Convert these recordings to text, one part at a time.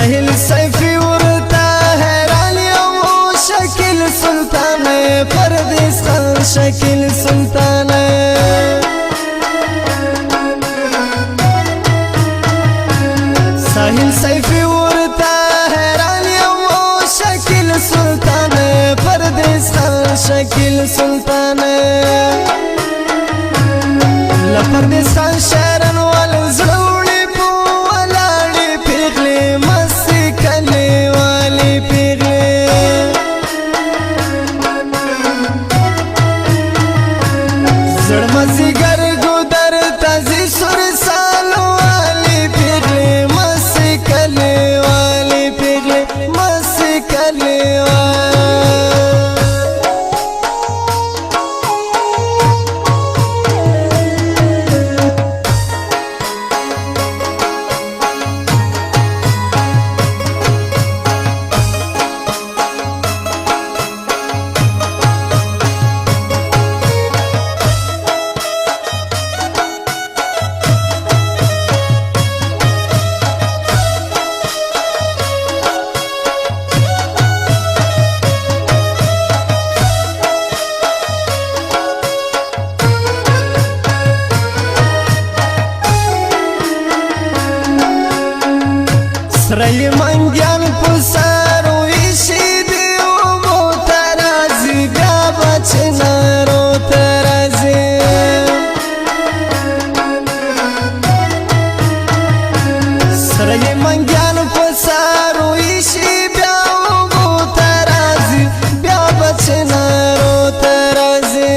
ساحل سیفی ورتا حیران یو شکل سلطان پردیس خان شکل سلطان ساحل سیفی ورتا حیران یو شکل سلطان پردیس خان شکل سلطان لپردیس خان شهرن وال زړوړي په ولاړې پیغلې مستې کلي والې پیغلې زړمزیګر ګودر تازي سور سالو والې پیغلې مستې کلي والې پیغلې مستې کلي سرای منګیان په سارو ایشي دی اوبو ته راځي بیا به چنارو ته راځي سرای منګیان په سارو ایشي بیا اوبو ته راځي بیا به چنارو ته راځي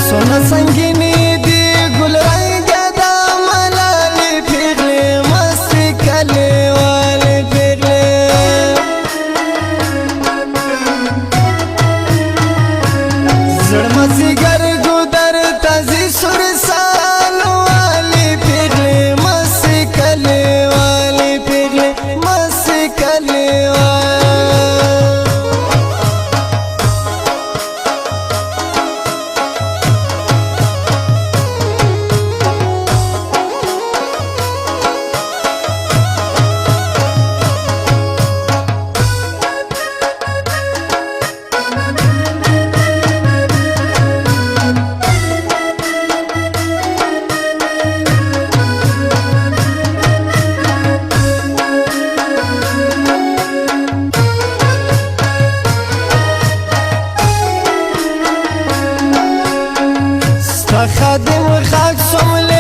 سونا سنګینې دی ګل رنګه دا ملالې پیغلې زړمزیګر ګودر تازي سور سالو والې پیغلې مستې کلي والې پیغلې مستې کلي خادم خاک سوم